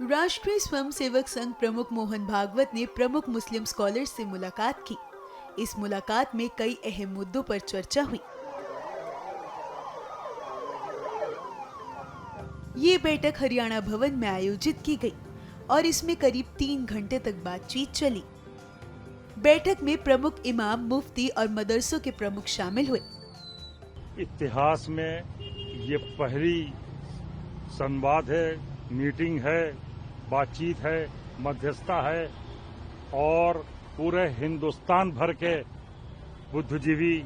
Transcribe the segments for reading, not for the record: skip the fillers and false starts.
राष्ट्रीय स्वयंसेवक संघ प्रमुख मोहन भागवत ने प्रमुख मुस्लिम स्कॉलर्स से मुलाकात की। इस मुलाकात में कई अहम मुद्दों पर चर्चा हुई। ये बैठक हरियाणा भवन में आयोजित की गई और इसमें करीब 3 घंटे तक बातचीत चली। बैठक में प्रमुख इमाम, मुफ्ती और मदरसों के प्रमुख शामिल हुए। इतिहास में ये पहली संवाद है, मीटिंग है, बातचीत है, मध्यस्थता है और पूरे हिंदुस्तान भर के बुद्धिजीवी,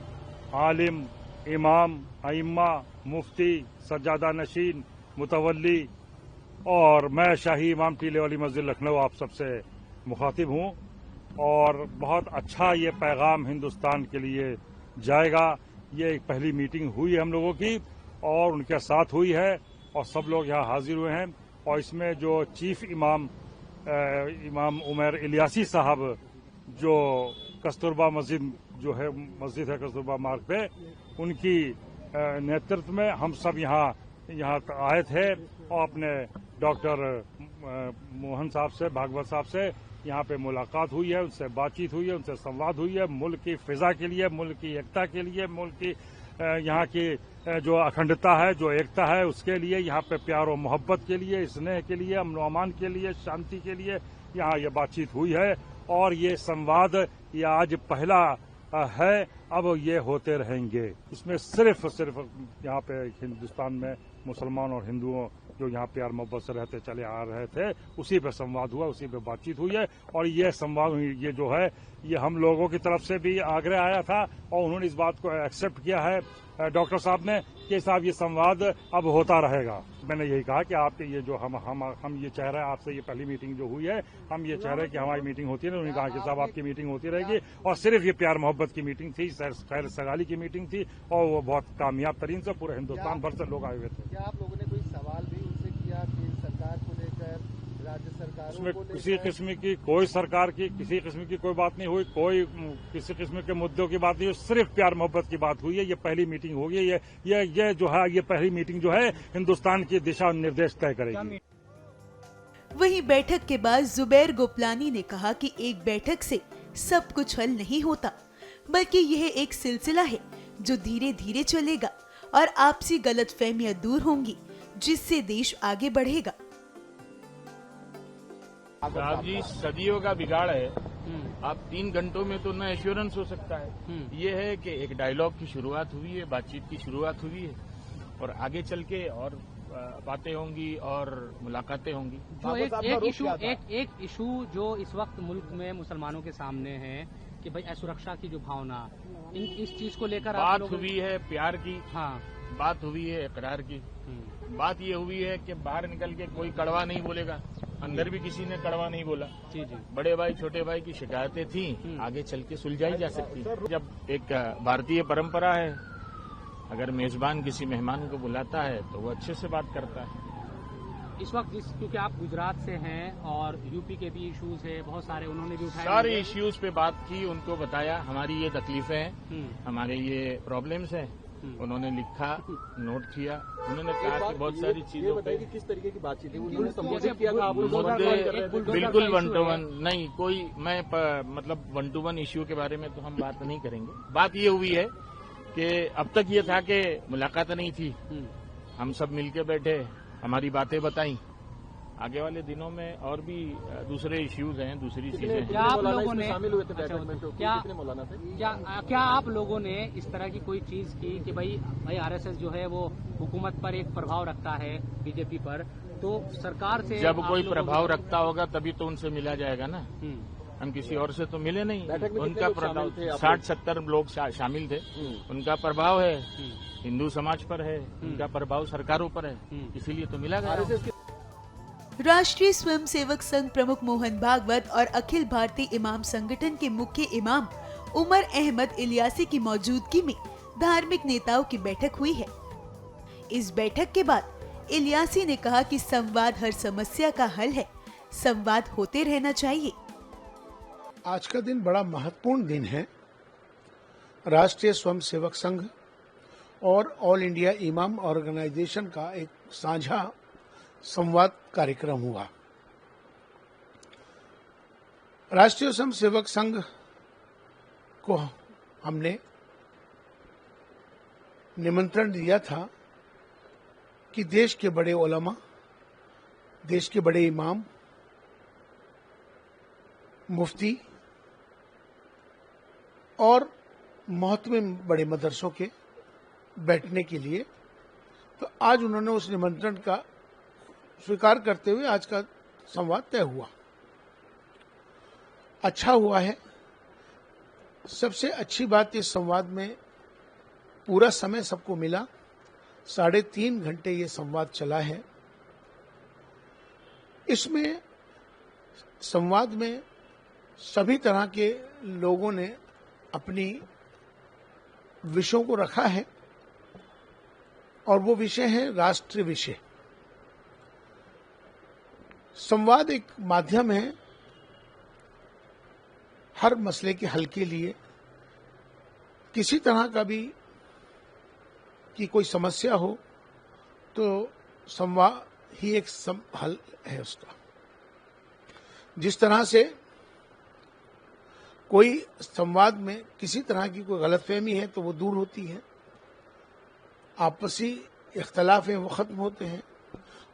आलिम, इमाम, अइम्मा, मुफ्ती, सज्जादा नशीन, मुतवल्ली और मैं शाही इमाम टीले वाली मस्जिद लखनऊ आप सबसे मुखातिब हूं और बहुत अच्छा ये पैगाम हिंदुस्तान के लिए जाएगा। ये एक पहली मीटिंग हुई है हम लोगों की और उनके साथ हुई है और सब लोग यहाँ हाजिर हुए हैं और इसमें जो चीफ इमाम उमर इलियासी साहब जो कस्तूरबा मस्जिद जो है मस्जिद है कस्तूरबा मार्ग पे, उनकी नेतृत्व में हम सब यहाँ आए थे और अपने डॉक्टर मोहन साहब से, भागवत साहब से यहाँ पे मुलाकात हुई है, उनसे बातचीत हुई है, उनसे संवाद हुई है। मुल्क की फिजा के लिए, मुल्क की एकता के लिए, मुल्क की यहाँ की जो अखंडता है, जो एकता है, उसके लिए, यहाँ पे प्यार और मोहब्बत के लिए, स्नेह के लिए, अमन अमान के लिए, शांति के लिए यहाँ ये बातचीत हुई है और ये संवाद ये आज पहला है, अब ये होते रहेंगे। इसमें सिर्फ यहाँ पे हिंदुस्तान में मुसलमान और हिंदुओं जो यहाँ प्यार मोहब्बत से रहते चले आ रहे थे, उसी पे संवाद हुआ, उसी पे बातचीत हुई है और ये संवाद ये जो है ये हम लोगों की तरफ से भी आग्रह आया था और उन्होंने इस बात को एक्सेप्ट किया है डॉक्टर साहब ने कि साहब ये संवाद अब होता रहेगा। मैंने यही कहा कि आपके ये जो हम ये चाह रहे हैं आपसे, ये पहली मीटिंग जो हुई है, हम ये चाह रहे हैं कि हमारी मीटिंग होती है। उन्होंने कहा कि साहब आपकी मीटिंग होती रहेगी और सिर्फ ये प्यार मोहब्बत की मीटिंग थी, खैर सगाली की मीटिंग थी और वो बहुत कामयाब तरीन से पूरे हिंदुस्तान भर से लोग आए हुए थे। क्या आप लोगों ने कोई सवाल भी उनसे किया केंद्र सरकार को लेकर, राज्य सरकार उसमें किसी किस्म की कोई सरकार की किसी किस्म की कोई बात नहीं हुई, कोई किसी किस्म के मुद्दों की बात नहीं हुई, सिर्फ प्यार मोहब्बत की बात हुई है। ये पहली मीटिंग होगी, ये जो है ये पहली मीटिंग जो है हिंदुस्तान की दिशा निर्देश तय करेगी। वहीं बैठक के बाद जुबैर गोपलानी ने कहा कि एक बैठक से सब कुछ हल नहीं होता, बल्कि यह एक सिलसिला है जो धीरे धीरे चलेगा और आपसी गलतफहमियां दूर होंगी, जिससे देश आगे बढ़ेगा। साहब जी, सदियों का बिगाड़ है। आप 3 घंटों में तो न एश्योरेंस हो सकता है। ये है कि एक डायलॉग की शुरुआत हुई है, बातचीत की शुरुआत हुई है और आगे चल के और बातें होंगी और मुलाकातें होंगी। जो एक इशू जो इस वक्त मुल्क में मुसलमानों के सामने है कि भाई असुरक्षा की जो भावना, इस चीज को लेकर बात हुई है प्यार की, हाँ, बात हुई है इकरार की। बात ये हुई है कि बाहर निकल के कोई कड़वा नहीं बोलेगा, अंदर भी किसी ने कड़वा नहीं बोला। जी। बड़े भाई छोटे भाई की शिकायतें थी, आगे चल के सुलझाई जा सकती। जब एक भारतीय परंपरा है, अगर मेजबान किसी मेहमान को बुलाता है तो वो अच्छे से बात करता है। इस वक्त क्योंकि आप गुजरात से हैं और यूपी के भी इश्यूज है बहुत सारे, उन्होंने भी उठाए, सारे इश्यूज पे बात की, उनको बताया हमारी ये तकलीफें हैं, हमारे ये प्रॉब्लम्स हैं। उन्होंने लिखा, नोट किया, उन्होंने कहा कि बहुत सारी चीजों पे किस तरीके की बातचीत थी, उन्होंने संबोधित किया था मुद्दे बिल्कुल 1 to 1 नहीं, कोई मैं मतलब 1 to 1 इश्यू के बारे में तो हम बात नहीं करेंगे। बात ये हुई है कि अब तक ये था कि मुलाकात नहीं थी, हम सब मिलके बैठे, हमारी बातें बताई। आगे वाले दिनों में और भी दूसरे इश्यूज हैं, दूसरी चीजें हैं। क्या आप लोगों ने शामिल हुए थे बैठक में? क्या आप लोगों ने इस तरह की कोई चीज की कि भाई आरएसएस जो है वो हुकूमत पर एक प्रभाव रखता है, बीजेपी पर, तो सरकार से जब कोई प्रभाव रखता होगा तभी तो उनसे मिला जाएगा ना। हम किसी और से तो मिले नहीं। उनका प्रभाव 60-70 लोग शामिल थे, उनका प्रभाव है हिंदू समाज पर है, उनका प्रभाव सरकारों पर है, इसीलिए तो मिला गया। राष्ट्रीय स्वयंसेवक संघ प्रमुख मोहन भागवत और अखिल भारतीय इमाम संगठन के मुख्य इमाम उमर अहमद इलियासी की मौजूदगी में धार्मिक नेताओं की बैठक हुई है। इस बैठक के बाद इलियासी ने कहा कि संवाद हर समस्या का हल है, संवाद होते रहना चाहिए। आज का दिन बड़ा महत्वपूर्ण दिन है। राष्ट्रीय स्वयंसेवक संघ और ऑल इंडिया इमाम ऑर्गेनाइजेशन का एक साझा संवाद कार्यक्रम हुआ। राष्ट्रीय स्वयंसेवक संघ को हमने निमंत्रण दिया था कि देश के बड़े उलमा, देश के बड़े इमाम, मुफ्ती और मोहतमिम बड़े मदरसों के बैठने के लिए, तो आज उन्होंने उस निमंत्रण का स्वीकार करते हुए आज का संवाद तय हुआ। अच्छा हुआ है। सबसे अच्छी बात इस संवाद में पूरा समय सबको मिला। 3.5 घंटे ये संवाद चला है। इसमें संवाद में सभी तरह के लोगों ने अपनी विषयों को रखा है और वो विषय है राष्ट्रीय विषय। संवाद एक माध्यम है हर मसले के हल के लिए। किसी तरह का भी की कोई समस्या हो तो संवाद ही एक हल है उसका। जिस तरह से कोई संवाद में किसी तरह की कोई गलतफहमी है तो वो दूर होती है, आपसी इख्तलाफ हैं वो खत्म होते हैं,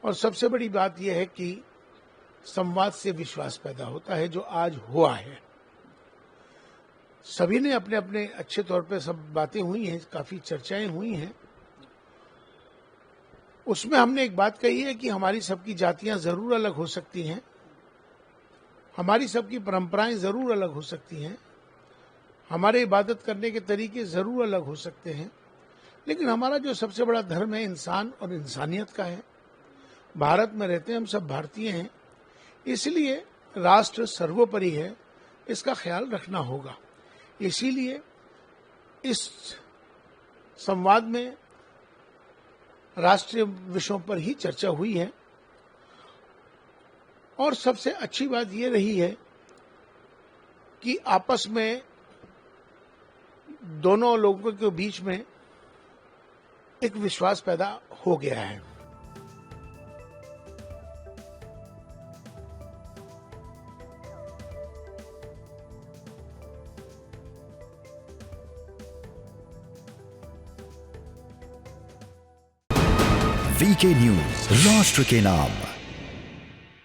और सबसे बड़ी बात यह है कि संवाद से विश्वास पैदा होता है, जो आज हुआ है। सभी ने अपने अपने अच्छे तौर पे सब बातें हुई हैं, काफी चर्चाएं हुई हैं। उसमें हमने एक बात कही है कि हमारी सबकी जातियां जरूर अलग हो सकती हैं, हमारी सबकी परंपराएं जरूर अलग हो सकती हैं, हमारे इबादत करने के तरीके जरूर अलग हो सकते हैं, लेकिन हमारा जो सबसे बड़ा धर्म है इंसान और इंसानियत का है। भारत में रहते हैं, हम सब भारतीय हैं, इसलिए राष्ट्र सर्वोपरि है, इसका ख्याल रखना होगा। इसीलिए इस संवाद में राष्ट्रीय विषयों पर ही चर्चा हुई है। और सबसे अच्छी बात यह रही है कि आपस में दोनों लोगों के बीच में एक विश्वास पैदा हो गया है। वीके न्यूज, राष्ट्र के नाम।